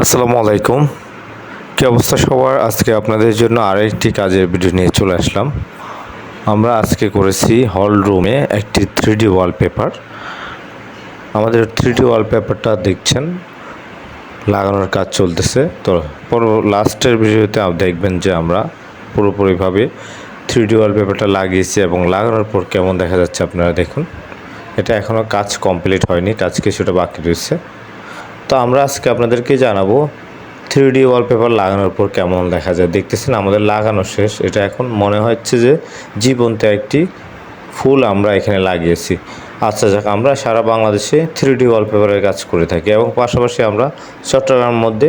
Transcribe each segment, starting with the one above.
আসসালামু আলাইকুম। কী অবস্থা সবার? আজকে আপনাদের জন্য আরেকটি কাজের ভিডিও নিয়ে চলে আসলাম। আমরা আজকে করেছি হল রুমে একটি 3D ওয়ালপেপার। আমাদের 3D ওয়ালপেপারটা দেখছেন লাগানোর কাজ চলতেছে। তো লাস্টের ভিডিওতে দেখবেন যে আমরা পুরোপুরিভাবে 3D ওয়ালপেপারটা লাগিয়েছি এবং লাগানোর পর কেমন দেখা যাচ্ছে আপনারা দেখুন। এটা এখনও কাজ কমপ্লিট হয়নি, কাজ কিছুটা বাকি রয়েছে। তো আমরা আজকে আপনাদেরকে জানাবো 3D ওয়ালপেপার লাগানোর পর কেমন দেখা যায়। দেখতেছেন আমাদের লাগানো শেষ। এটা এখন মনে হচ্ছে যে জীবন্ত একটি ফুল আমরা এখানে লাগিয়েছি। আচ্ছা যাক, আমরা সারা বাংলাদেশে 3D ওয়ালপেপারের কাজ করে থাকি এবং পাশাপাশি আমরা চট্টগ্রামের মধ্যে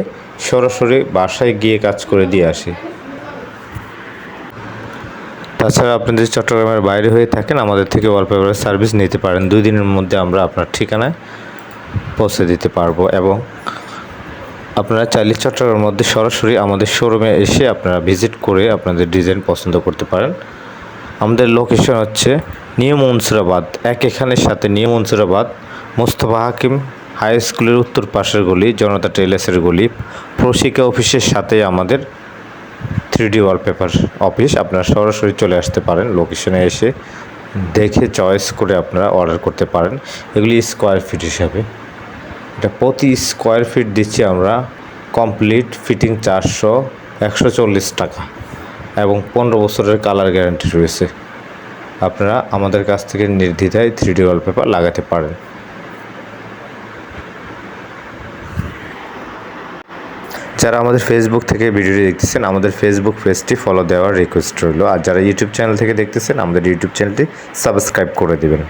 সরাসরি বাসায় গিয়ে কাজ করে দিয়ে আসি। তাছাড়া আপনি যদি চট্টগ্রামের বাইরে হয়ে থাকেন, আমাদের থেকে ওয়ালপেপারের সার্ভিস নিতে পারেন। 2 দিনের মধ্যে আমরা আপনার ঠিকানায় পৌঁছে দিতে পারবো এবং আপনারা চাইলে চট্টগ্রামের মধ্যে সরাসরি আমাদের শোরুমে এসে আপনারা ভিজিট করে আপনাদের ডিজাইন পছন্দ করতে পারেন। আমাদের লোকেশন হচ্ছে নিউ মনসুরাবাদ, এখানের সাথে নিউ মনসুরাবাদ মোস্তফা হাকিম হাই স্কুলের উত্তর পাশের গলি, জনতা টেইলার্সের গলি, প্রশিকা অফিসের সাথে আমাদের 3D ওয়ালপেপার অফিস। আপনারা সরাসরি চলে আসতে পারেন, লোকেশনে এসে দেখে চয়েস করে আপনারা অর্ডার করতে পারেন। এগুলি স্কোয়ার ফিট হিসাবে, এটা প্রতি স্কোয়ার ফিট দিচ্ছি আমরা কমপ্লিট ফিটিং 140 টাকা এবং 15 বছরের কালার গ্যারান্টি রয়েছে। আপনারা আমাদের কাছ থেকে নির্দ্বিধায় 3D ওয়ালপেপার লাগাতে পারেন। যারা আমাদের ফেসবুক থেকে ভিডিওটি দেখতেছেন, আমাদের ফেসবুক পেজটি ফলো দেওয়ার রিকোয়েস্ট রইল। আর যারা ইউটিউব চ্যানেল থেকে দেখতেছেন, আমাদের ইউটিউব চ্যানেলটি সাবস্ক্রাইব করে দেবেন।